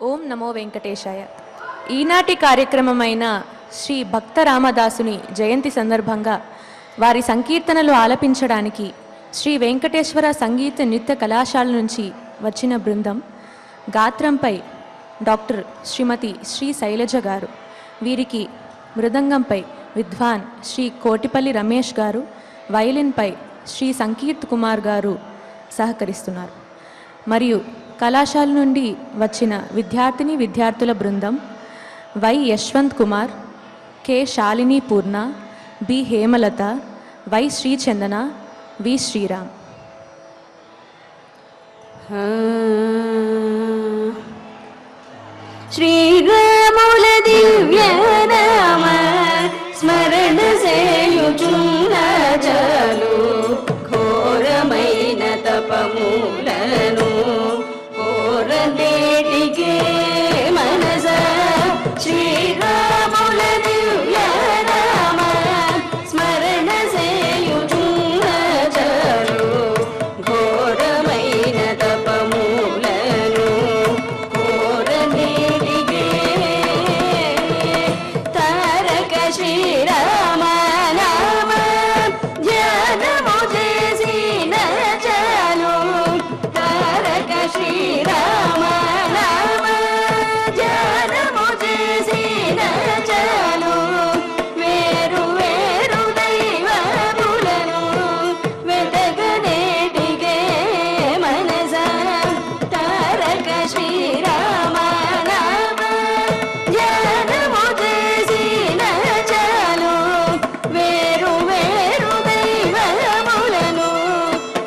ఓం నమో వెంకటేశాయ. ఈనాటి కార్యక్రమమైన శ్రీ భక్త రామదాసుని జయంతి సందర్భంగా వారి సంకీర్తనలు ఆలపించడానికి శ్రీ వెంకటేశ్వర సంగీత నృత్య కళాశాల నుంచి వచ్చిన బృందం గాత్రంపై డాక్టర్ శ్రీమతి శ్రీ శైలజ గారు, వీరికి మృదంగంపై విద్వాన్ శ్రీ కోటిపల్లి రమేష్ గారు, వయలిన్పై శ్రీ సంకీర్త్ కుమార్ గారు సహకరిస్తున్నారు. మరియు కళాశాల నుండి వచ్చిన విద్యార్థుల బృందం Y Yashwant Kumar, K Shalini Purna, B Hemalatha, Y Srichandana, V Sriram. శ్రీరాముల దివ్య నామ స్మరణ సేయుచున్న చాలు, ఘోరమైన తపములను కోరనేటికే మనస. శ్రీరాముల దివ్య నామ స్మరణ సేయుచున్న చాలు, ఘోరమైన తపములను కోరనేటికే. తారక శ్రీరామ నామ ధ్యానము చేసిన చాలు, తారక శ్రీరామ నామ ధ్యానము చేసిన చాలు, వేరు వేరు దైవములను వెతకనేటికే మనస. తారక శ్రీరామ నామ ధ్యానము చేసిన చాలు, వేరు వేరు దైవములను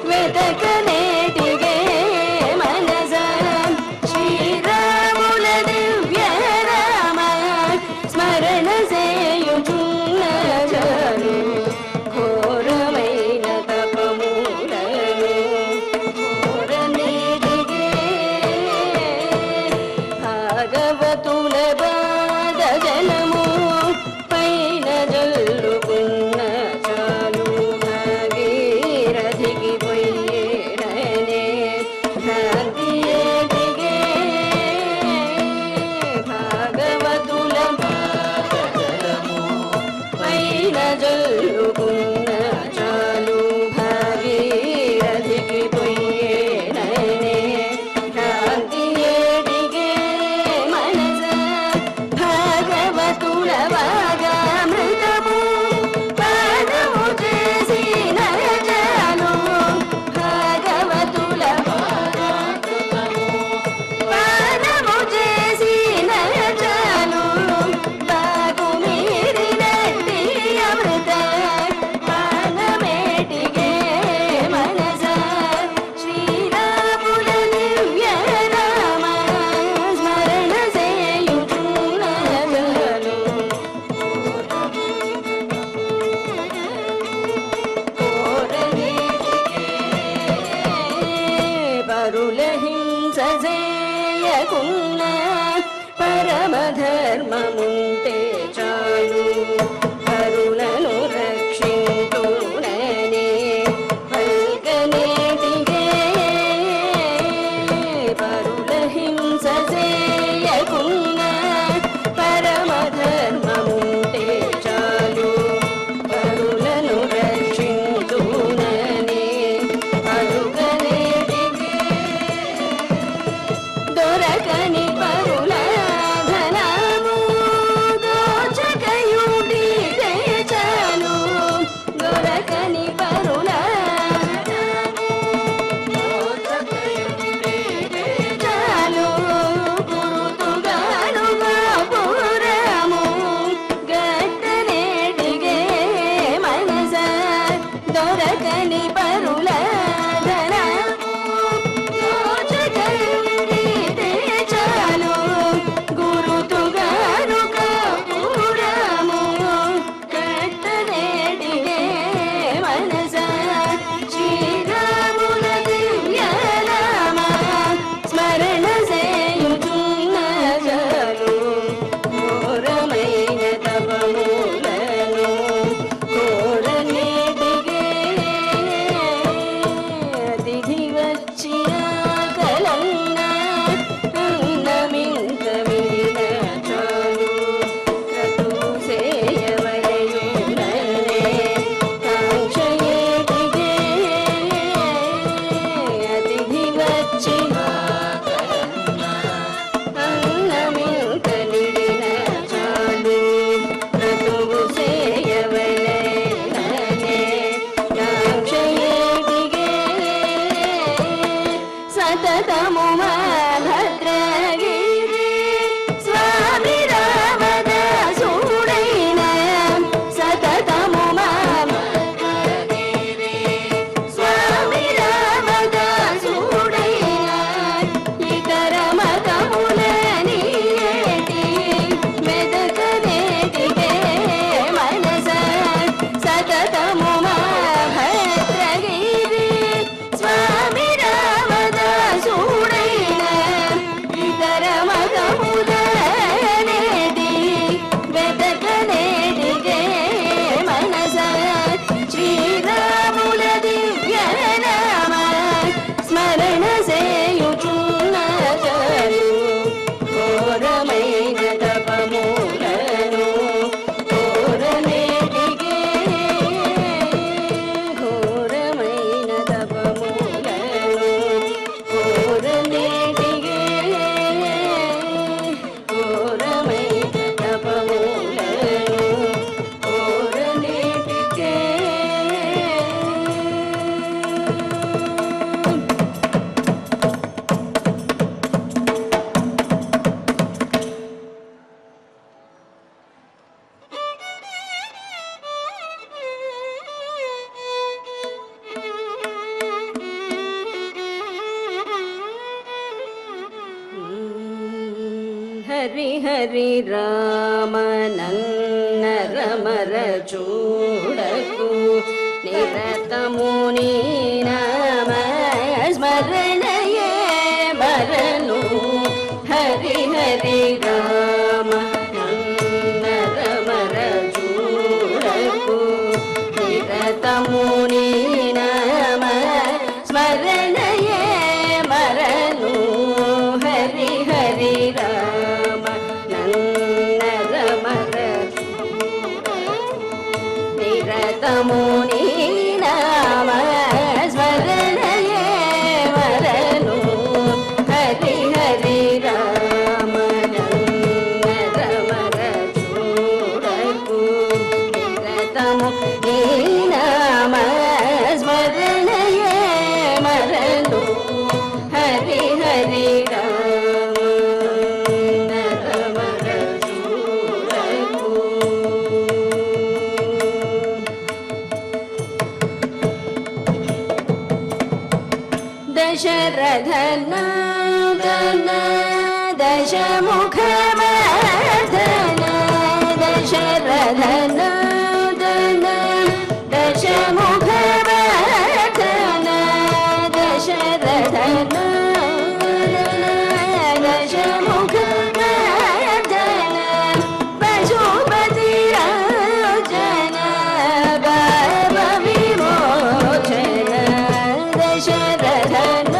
వెతకనేటికే మనస. శ్రీరాముల దివ్య నామ స్మరణ సేయుచున్న చాలు, ఘోరమైన తపములను కోరనేటికే. భాగవతుల బాధ జలము పైన జల్లుకున్న చాలు, భాగీరథికి పోయేననే భ్రాంతి ఏటికే. భాగవతుల బాధ జలము పైన జల్లుకున్న చాలు, భాగీరథికి పోయేననే భ్రాంతి ఏటికే మనస. భాగవతుల వాగామృతము పానము చేసిన చాలు, భాగవతుల వాగామృతము పానము చేసిన చాలు, బాగు మీరినట్టి అమృత పానమేటికే మనస. శ్రీరాముల దివ్య నామ స్మరణ సేయుచున్న చాలు, కోరనేటికే. పరుల హింస చేయకున్న పరమధర్మముంటే చాలు, పరులను రక్షించుననే పల్కనేటికే. పరుల హింస చేయకున్న పరమధర్మముంటే చాలు, పరులను రక్షించుననే పలుకనేటికే. దొరకని పరుల ధనము దోచకయుడితే చాలు, దొరకని పరుల ధనము దోచకయుడితే చాలు, గురుతుగాను గోపురము గట్టనేటికే మనస. దొరకని పరుల ధనము దోచకయుడితే చాలు, గురుతుగాను గోపురము గట్టనేటికే మనస. శ్రీరాముల దివ్య నామ స్మరణ సేయుచున్న చాలు, ఘోరమైన తపములను కోరనేటికే. సతతము భద్రగిరి స్వామి రామదాసుడైన సతతము భద్రగిరి స్వామి రామదాసుడైన ఇతర మతములనియేటి మెదకనేటికే మనస సతతము భద్రగిరి స్వామి రామదాసుడైన ఇతర మతములనేటి వెతకనేటికే మనస శ్రీరాముల దివ్య నామ స్మరణ సేయుచున్నజను ఘోరమైన తపములను ఘోరనేటికే ఘోరమైన తపములను ఘోరనేటికే ఘోరమైన తపములను ఘోరనేటికే హరి హరి రామనన్న రమర చూడకు నిరతము నీ నామ స్మరణయే బరను హరి హరి రామనన్న రమర చూడకు నిరతము నీ నామ స్మరణయే మరను హరి హరి రామ నన్న రమర నిరతము నీ నామ స్మరణయే మరను హరి హరి రామ నన్న రమర చూడకు నిరతము నీ నామ స్మరణయే మరను హరి హరి రామ రమర చూడకు దశరథనందన దశముఖవర్ధన దశరథనందన దశముఖవర్ధన దశరథనందన దశముఖవర్ధన పశుపతి రాజన భావ విమోచన దశరథనందన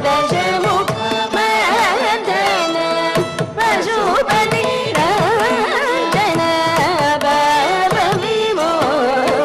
దశముఖవర్ధన పశుపతి రాజన భావ విమోచన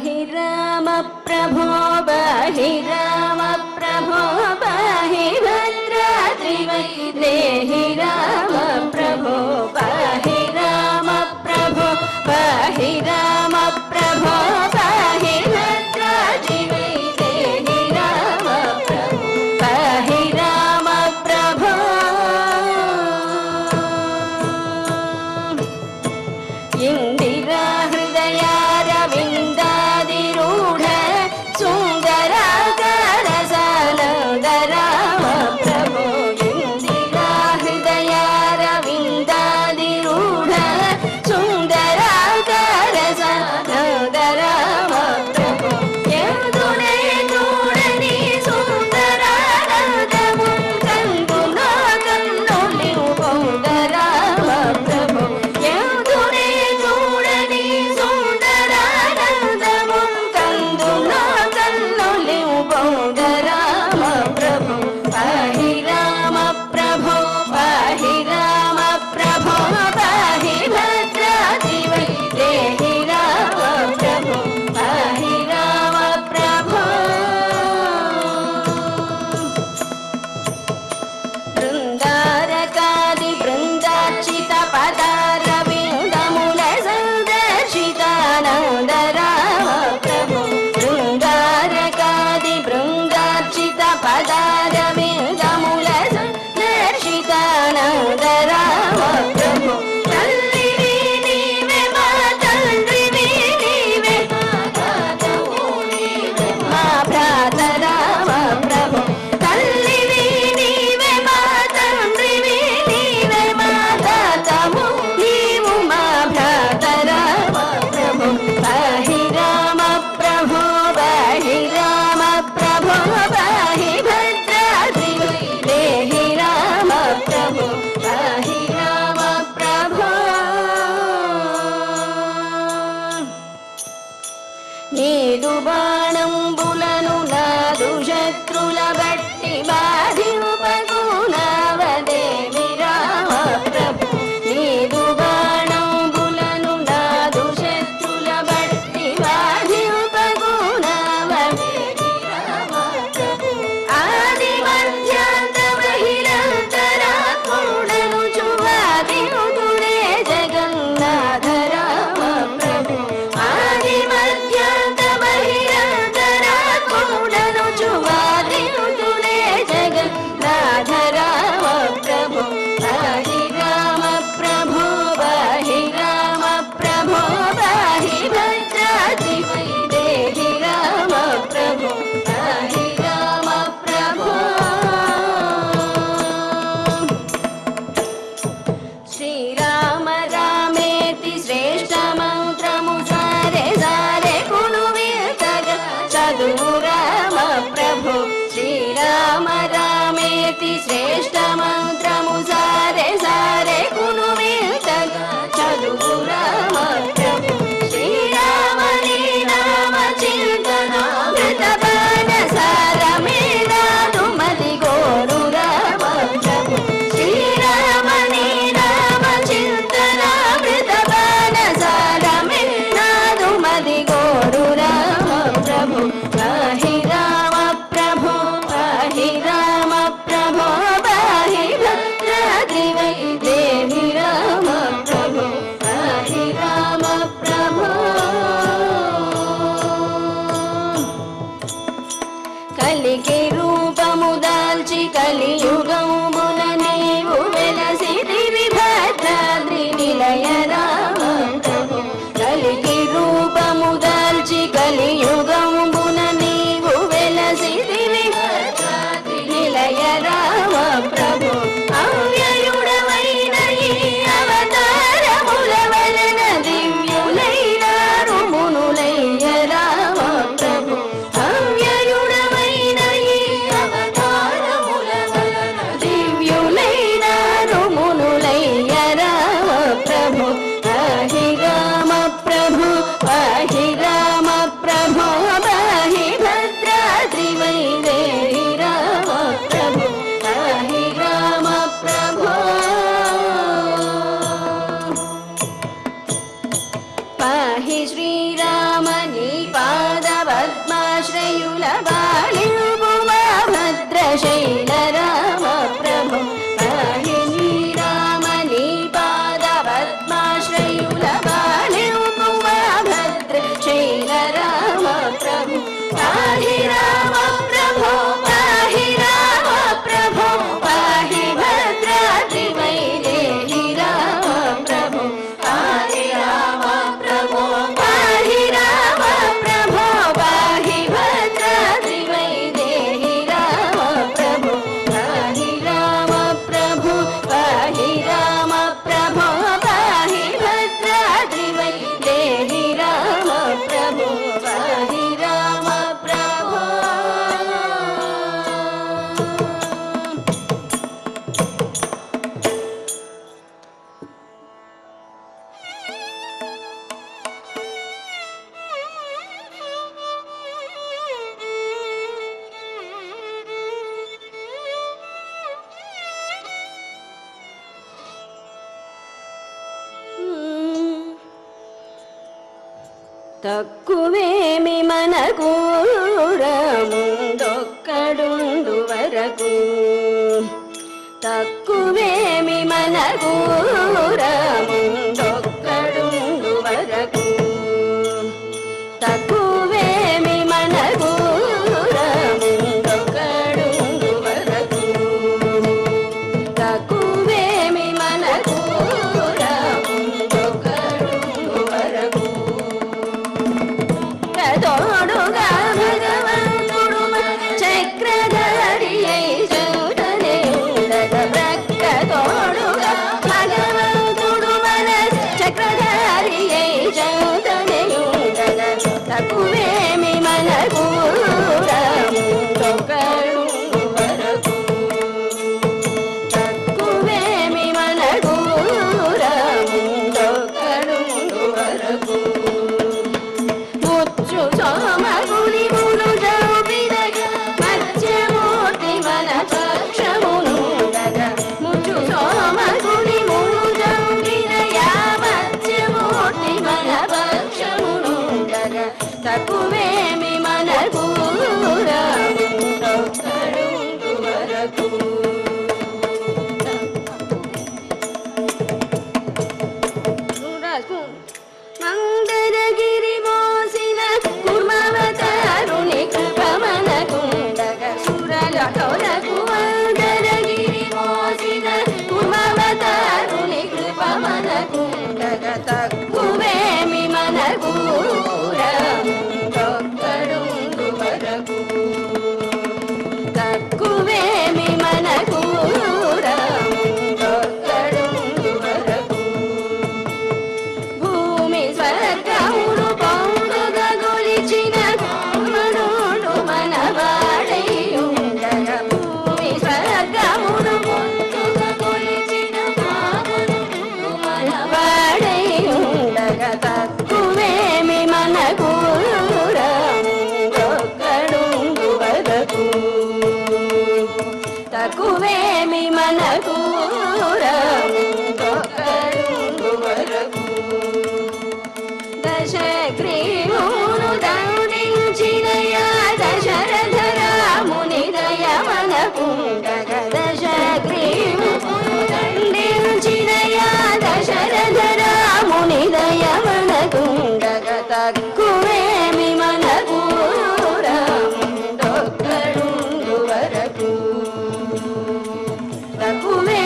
पाहि राम प्रभो पाहि राम प्रभो पाहि भद्राद्रि वै देहि राम प्रभो पाहि राम प्रभो पाहि राम प्रभो पाहि भद्राद्रि वै देहि राम प्रभो पाहि राम प्रभो इंदिरा हृदयारविन्दादिरूढ सुन्दराकार सानन्द राम प्रभो इंदिरा हृदयारविन्दादिरूढ सुन्दराकार सानन्द राम प्रभो यदुने చూడని సుందరానందము కందునా కన్నులివు పొంద రామ ప్రభో యదునే చూడని సుందరానందము కందునా కన్నులివు పొంద రామ ప్రభో పాహి రామ ప్రభో పాహి రామ ప్రభో పాహి భద్రాద్రి వై దేహి రామ ప్రభో పాహి రామ ప్రభో బృందారకాది బృందార్చిత పదార విందముల సందర్శితానంద రామ ప్రభో బృందారకాది బృందార్చిత పదార విందముల సందర్శితానంద రామ ప్రభో తల్లివి నీవే మా తండ్రివి నీవే మా తాతవు నీవే మా భ్రాత రామ ప్రభో తల్లివి నీవే మా తండ్రివి నీవే మా తాతవు నీవు మా భ్రాత రామ ప్రభో పాహి రామ ప్రభో పాహి రామ ప్రభో పాహి భద్రాద్రి వై దేహి రామ ప్రభో పాహి రామ ప్రభో నీదు బాణంబులను నాదు శత్రుల బట్టి బాధింపగునవదేవి రామ ప్రభు నీదు బాణంబులను నాదు శత్రుల బట్టి బాధింపగునవదేవి రామ ప్రభు ఆది మధ్యాంత మహిళంతరాత్ముడను చువాదినుడే జగన్నాథ రామ ప్రభు ఆది మధ్యాంత మహిళంతరాత్ముడను చువాదినుడే జగన్నాథ రామ ప్రభు పాహి రామ ప్రభో పాహి రామ ప్రభో పాహి భద్రాద్రి వై దేహి రామ ప్రభో పాహి రామ ప్రభో శ్రీరామ రామేతి శ్రేష్ఠ మంత్రము సారే సారే కునువింతగ చదువు రామ ప్రభు శ్రీరామ రామేతి శ్రేష్ఠ మంత్రము సారే సారే కునువింతగ చదువు రామ ప్రభు శ్రీరామని నామ చింతనామృత పాన సారమే నాదు మది గోరు రామ ప్రభు శ్రీరామని నామ చింతనామృత పాన సారమే నాదు మది గోరు రామ ప్రభు పాహి రామ ప్రభో పాహి రామ ప్రభో పాహి భద్రాద్రి వై దేహి రామ ప్రభో పాహి రామ ప్రభో కలికి రూపము దాల్చి కలియుగమున నీవు వెలసిదివి భద్రాద్రి నిలయ రామ ప్రభు కలికి రూపము దాల్చి కలియుగమున నీవు వెలసిదివి భద్రాద్రి నిలయ రామ ప్రభు అవ్యయుడవైన ఈ అవతారముల వలన దివ్యులైనారు మునులయ్య రామ ప్రభు అవ్యయుడవైన ఈ అవతారముల వలన దివ్య భద్రాశ్రయుల బాలింబుమా భద్రశైల రామ ప్రభు పాహి శ్రీరామని పాద పద్మాశ్రయుల బాలింబుమా భద్రశైల రామ ప్రభు పాహి రామ ప్రభు పాహి రామ ప్రభు పాహి భద్రాద్రి వైదేహి రామ ప్రభు పాహి రామ ప్రభు పాహి రామ ప్రభు పాహి భద్రాద్రి వైదేహి రామ ప్రభు పాహి రామ ప్రభు పాహి రామ ప్రభు పాహి భద్రాద్రి వైదేహి రామ ప్రభు పాహి రామ ప్రభు. తక్కువేమి మనకు ముందొక్కడుండు వరకు తక్కువేమి మనకు ముందొక్కడుండు వరకు తక్కువేమి మనకు ముందొక్కడుండు వరకు తక్కువేమి మనకు ముందొక్కడుండు వరకు తోడుగా భగవంతుడు చక్రధారి చౌటనే ప్రక్క తోడుగా భగవంతుడు మన చక్రధారి చౌటనే తక్కువేమి మనకు తొక్కడుండు వరకు తక్కువేమి మనకు తొక్కడుండు వరకు ముచ్చు సోమగుని మును జౌపిదగా మత్స్యమూర్తి మన పక్షమునుండగా ముచ్చు సోమగుని మును జౌపిదగా మత్స్యమూర్తి మన పక్షమునుండగా తక్కువేమి మనకు తొక్కడుండు వరకు మందరగిరి మోసిన కుర్మవతారుని కృపమనకుండగా సురల కొరకు మందరగిరి మోసిన కుర్మవతారుని కృపమనకుండగా తక్కువేమి మనకు తొక్కడుండు వరకు తక్కువేమి మనకు తొక్కడుండు వరకు భూమి స్వర్గమును పొందుగా గొలిచిన మనుడు మనవాడయుండగా భూమి స్వర్గమును పొందుగా గొలిచిన మనుడు మనవాడయుండగా తక్కువేమి మనకు తొక్కడుండు వరకు తక్కువేమి మనకు తొక్కడుండు వరకు దశగ్రీవును దండించినయా దశరథ రాముని దయమనకుండగా దశగ్రీవును దండించినయా దశరథ రాముని దయమనకుండగా తక్కువేమి మనకు తొక్కడుండు వరకు తక్కువే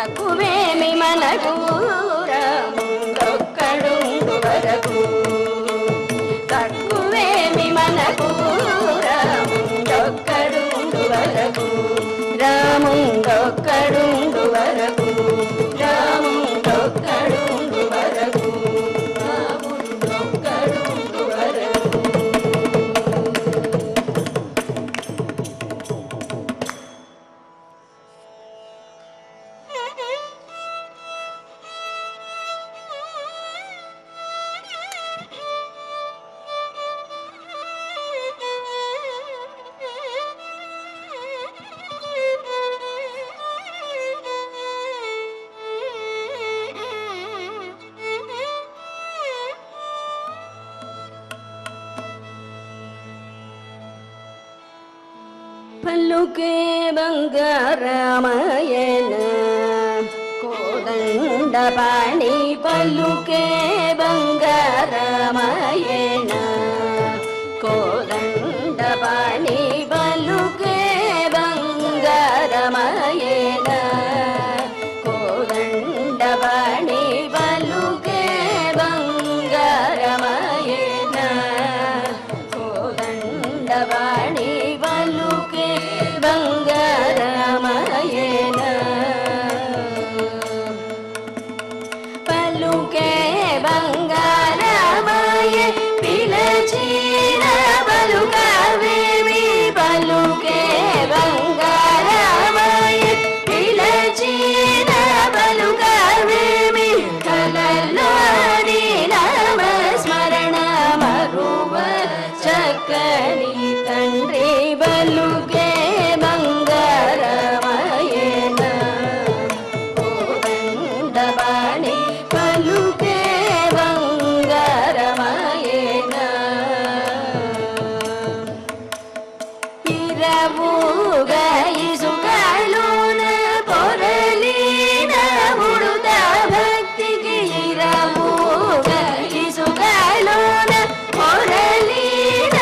తక్కువేమి మనకు రాముడొక్కడుండు వరకు తక్కువేమి మనకు రాముడొక్కడుండు వరకు రాముడొక్కడుండు వరకు రాముడొక్కడుండు వరకు రాముడొక్కడుండు వరకు పల్లుకే బంగారమయన కోదండపాణి పల్లుకే బంగారమయన కోదండపాణి పల్లుకే బంగారమయన కోదండపాణి పల్లుకే బంగారమయన కోదండపాణి పల్లుకే బంగారమయన పలుకే బంగారమయ పిలచిన పలుకవేమి పలుకే బంగారమయ పిలచిన పలుకవేమి కలలోని నామస్మరణ మరువ చక్కని తండ్రి బలుకే బంగారమయన కోదండపాణి పలుకే బంగారమయన ఇరవుగా ఇసుకలోన పొరలిన ఉడుత భక్తికి ఇరవుగా ఇసుకలోన పొరలిన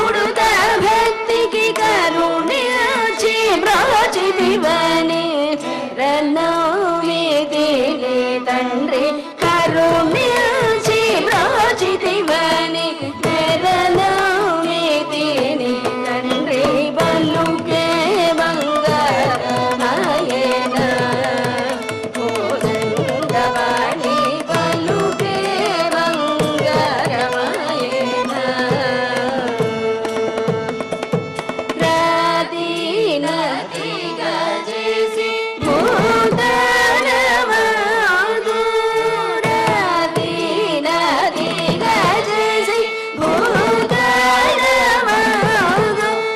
ఉడుత భక్తికి కరుణించి బ్రోచిదివని రన్నోమిదిలే తండ్రి కరుణించి బ్రోచిదివని రన్నోమిదిని తండ్రి బలుకే బంగారమయన కోదండపాణి బలుకే బంగారమయన రాదీనతిగా చేసి భూతనమాదు రాదీనతిగా చేసి భూతనమాదు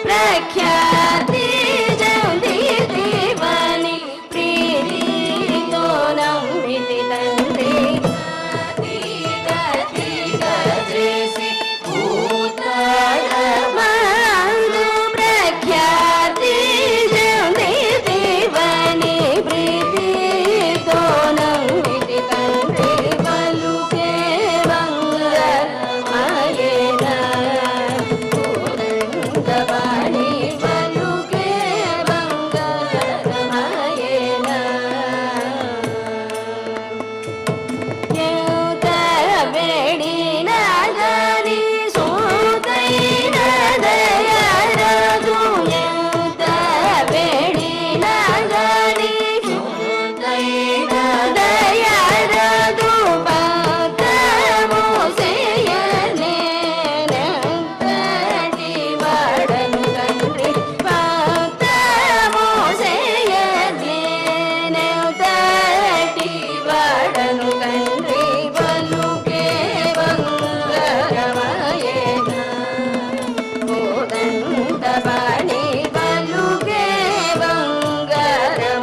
ప్రఖ్యాతి జందివని ప్రీతితో నమ్మితి తండ్రి రాదీనతిగా చేసి భూతనమాదు ప్రఖ్యాతి జందివని ప్రీతితో నమ్మితి తండ్రి బలుకే బంగారమయన కోదండపాణి బలుకే బంగారమయన ఎంత వేడినా గాని సూతైన దయరాదు ఎంత వేడినా గాని సూతైన దయరాదు పాతము చేయలేనంతటి వాడను తండ్రి పాతము చేయలేనంతటి వాడను తండ్రి బలుకే బంగారమయన కోదండపాణి బలుకే బంగారమయన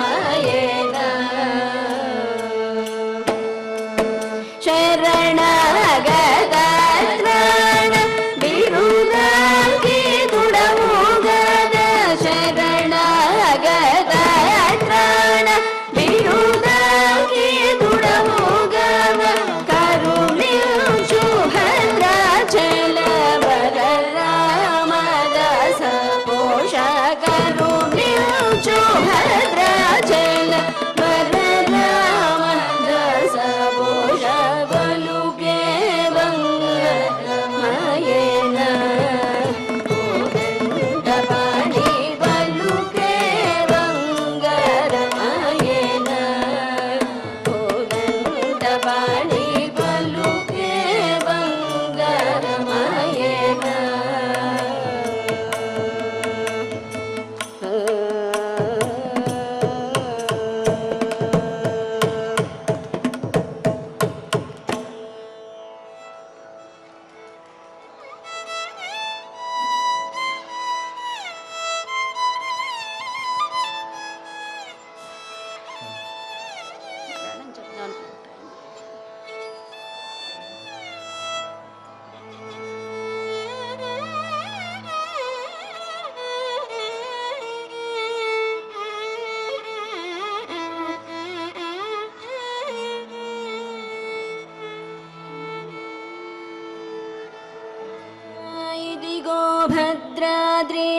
భద్రాద్రి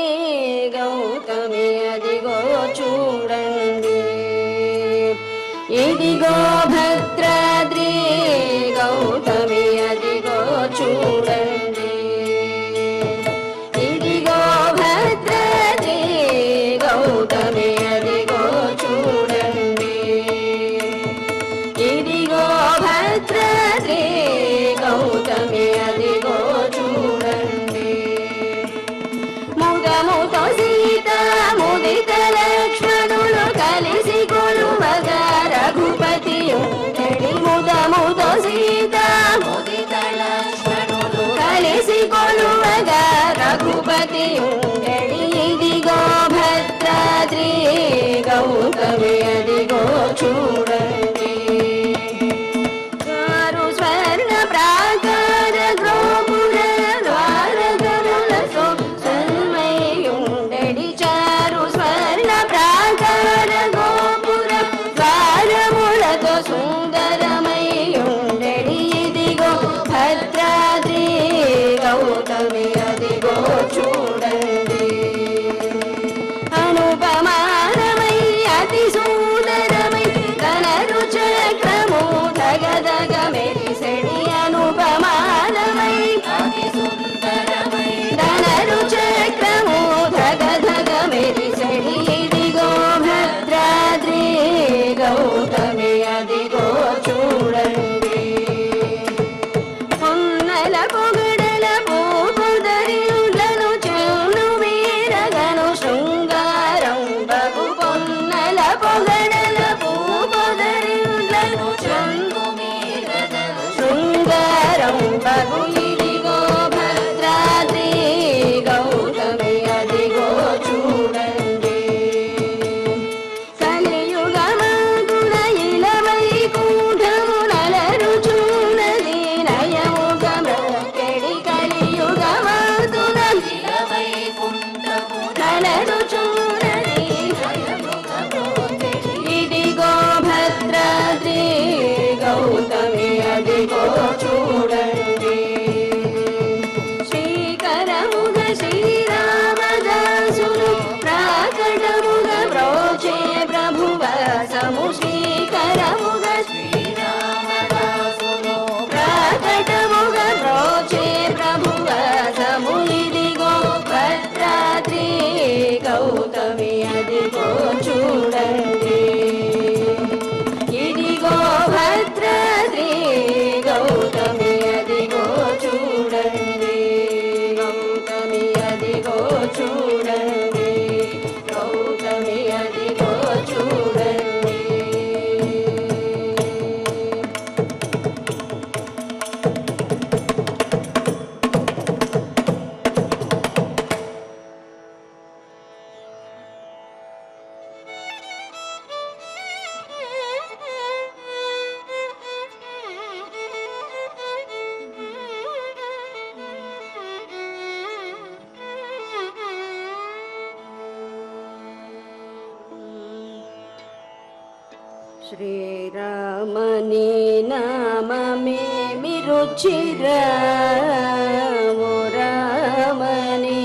గౌతమి అదిగో చూడండి, ఇదిగో భద్రాద్రి గౌతమి అదిగో చూడండి, ఇదిగో భద్రాద్రి గౌతమి అదిగో చూడండి, ఇదిగో భద్రాద్రి గౌతమి అదిగో చూడండి. ముగముతో సీత ముదిత లక్ష్మణులు కలిసి కొలువగా రఘుపతి ఉండడి, ముదముతో సీత ముదిత లక్ష్మణులు కలిసి కొలువగా రఘుపతి ఉండడి, ఇదిగో భద్రాద్రి గౌతమి అదిగో చూడండి. చారు స్వర్ణ ప్రాకార గోపుర ద్వారకములతో సన్మయుండడి, చారు స్వర్ణ ప్రాకార గోపుర ద్వారములతో సుందరమయుండడి, ఇదిగో భద్రాద్రి గౌతమి అదిగో చూడండి. అనుపమానమై అతి సుందరమై కనరు చక్రము ధగధగ మెరిసెడి, అనుపమానమై అతి సుందరమై ధనరు చక్రము ధగధగ మెరిసెడి, ఇదిగో భద్రాద్రి గౌతమి అదిగో చూడండి. పొన్నల పొగడల పూపుదరియులను చెవులు వీరగను శృంగారం బగు, పొన్నల పొగడల పూపుదరియులను చెవులు వీరగను శృంగారం బగు, ఇదిగో భద్రాద్రి గౌతమి అదిగో చూడండి. కలియుగమందున ఇలవైకుంఠము నలరుచున్నది నయముగ మ్రొక్కెడి, కలియుగమందున ఇలవైకుంఠము నలరుచున్నది నయముగ మ్రొక్కెడి, ఇదిగో భద్రాద్రి గౌతమి అదిగో చూడండి. శ్రీకరముగ శ్రీరామదాసులు ప్రాకటముగ బ్రోచే ప్రభువాసము, శ్రీకరముగ శ్రీరామదాసులు ప్రాకటముగ బ్రోచే ప్రభువాసము, ఇదిగో భద్రాద్రి గౌతమి అదిగో చూడండి, ఇదిగో భద్రాద్రి గౌతమి అదిగో చూడండి, గౌతమి అదిగో చూడండి, గౌతమి అదిగో చూడండి. శ్రీరామని నామమేమి రుచిరా, ఓ రామని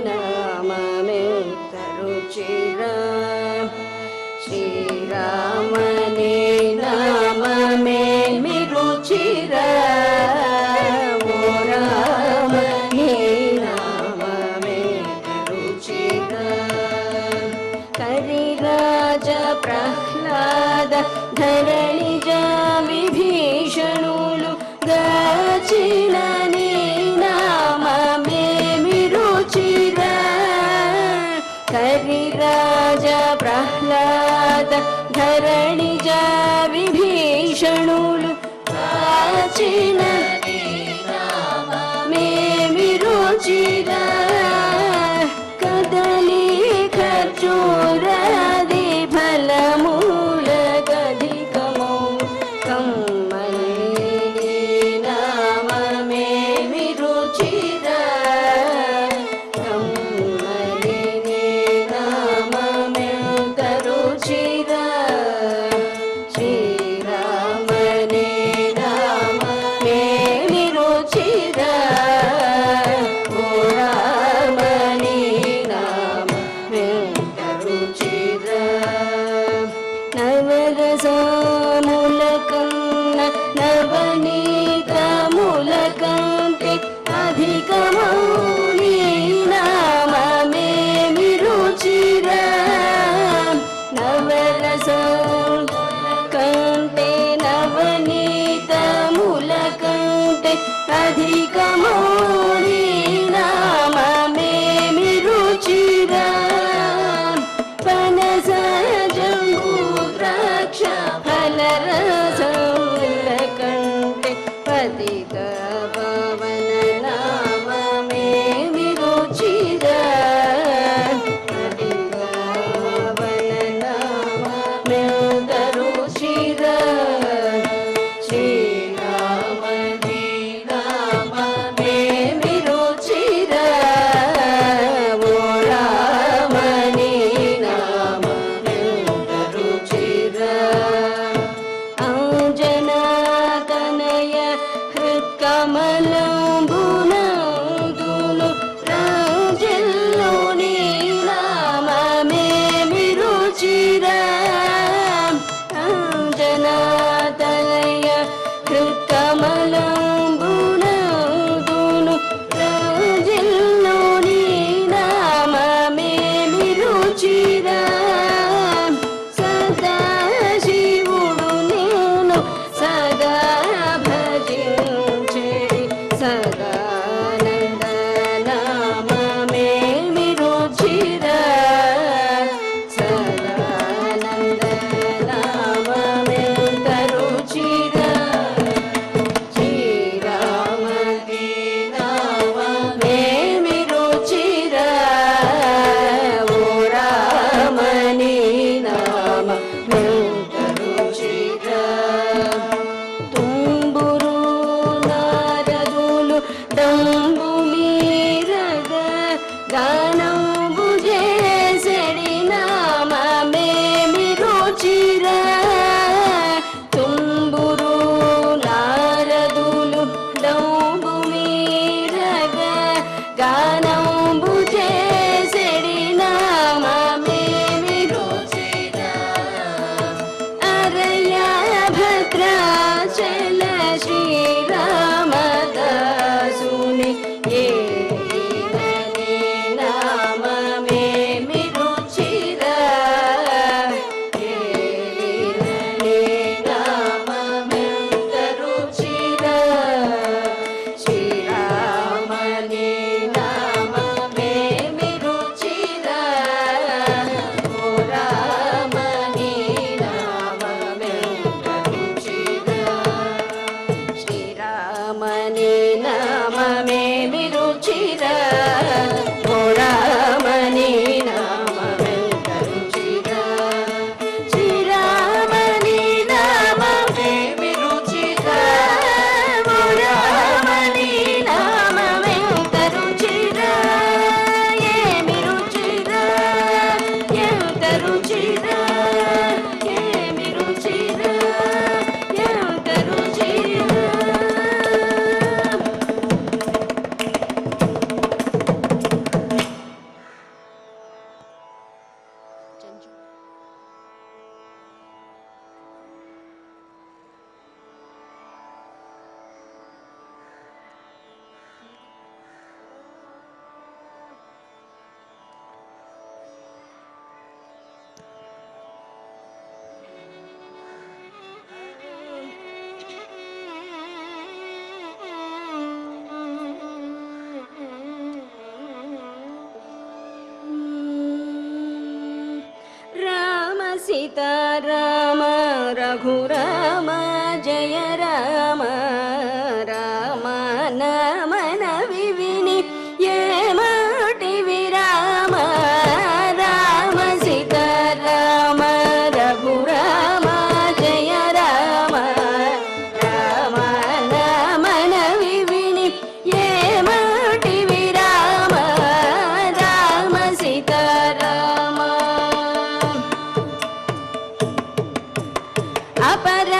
నామమెంత రుచిరా, శ్రీరామని నామమేమి రుచిరా, ఓ రామని నామమెంత రుచిరా. కరిరాజ ప్రహ్లాద ధరణిజ విభీషణులు గాచిన నీ నామమేమి రుచిరా, కరిరాజ తలయ హృత్కమలంబునందును రాజిల్లు నీ నామమేమి రుచిరా సదా శివుడు నేను సదా భజించేడి సదానంద నామమేమి రుచిరా సదానంద నామమెంత రుచిరా శ్రీరామని నామమేమి రుచిరా ఓ రామని నామమెంత రుచిరా తుంబురు నారదులు డంబు మీరగ గానంబు చేసెడి నామమేమి రుచిరా తుంబురు నారదులు డంబు మీరగ గానంబు చేసెడి నామమేమి రుచిరా అరయ భద్రాచల శ్రీరామదాసుని ఏలినని నామమేమి రుచిరా ఏలినని నామమెంత రుచిరా శ్రీరామని నామమేమి రుచిరా ఓ రామని నామమెంత రుచిరా శ్రీరామని నామమేమి రుచిరా ఓ రామని నామమెంత రుచిరా శ్రీరామని నామమేమి రుచిరా ఓ రామని నామమెంత రుచిరా ఏమి రుచిరా ఎంత రుచిరా ఏమి రుచిరా ఎంత రుచిరా రామ సీతారామ రఘురామ జయ రామ రామ నమన వివిని ఏ మాటి విరామ రామ సీతారామ రఘురామ జయ రామ రామ నమన వివిని ఏ మాటి విరామ రామ సీతారామ అపర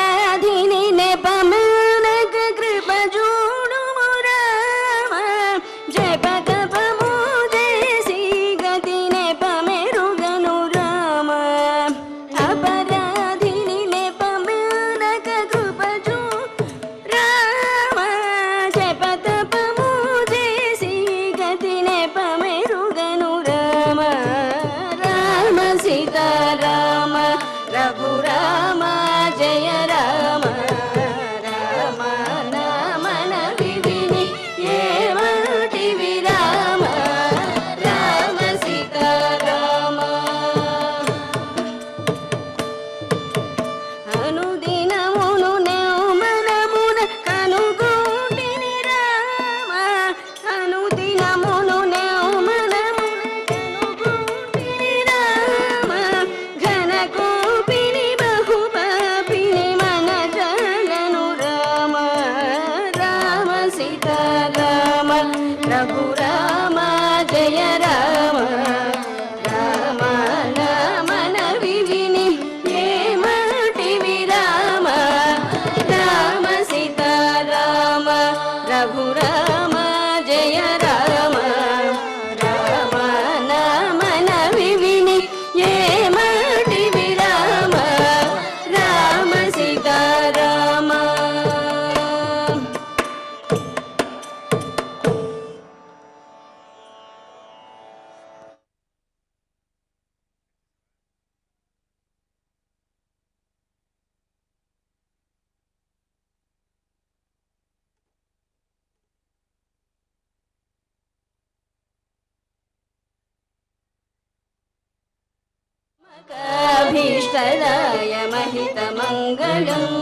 अभीष्टदाय महितमङ्गलम्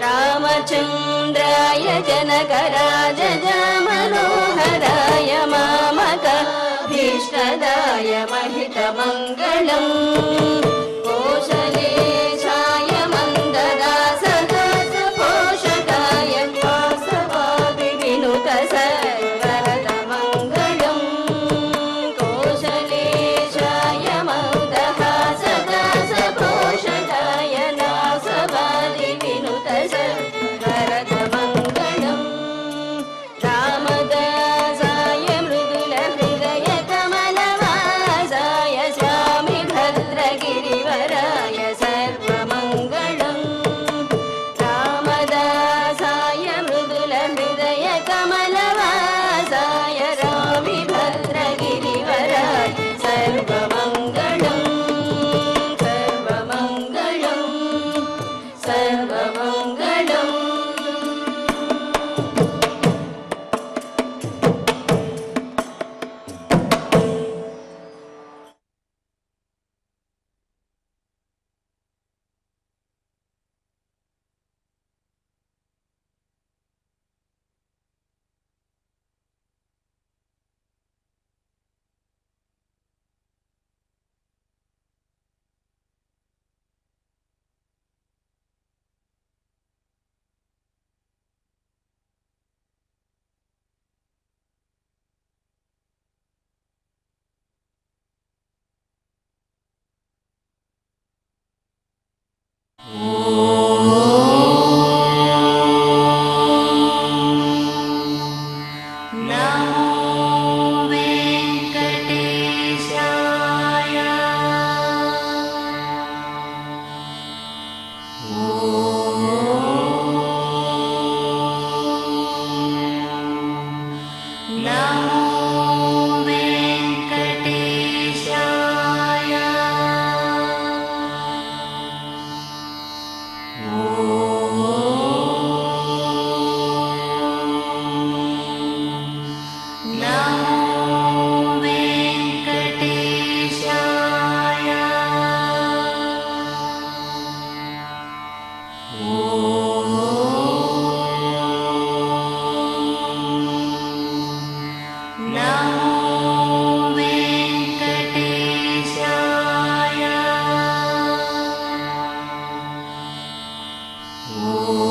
रामचन्द्राय जनकराजय मनोहराय मामकाभीष्टदाय महितमङ्गलम् कोशलेशाय मन्ददासदास पोषकाय वासवादिविनुत सर्वरदमङ्गलम् कोशलेशाय मन्दहासदास पोषकाय नासवादिविनुत सर्वरदमङ्गलम् रामदासाय मृदुलहृदय कमलवासाय स्वामि भद्रगिरिवराय सर्वमङ्गलम् रामदासाय मृदुलहृदय कमलवासाय रामि भद्रगिरिवराय सर्वमङ्गलम् सर्वमङ्गलम् सर्वमङ्गलम् Oh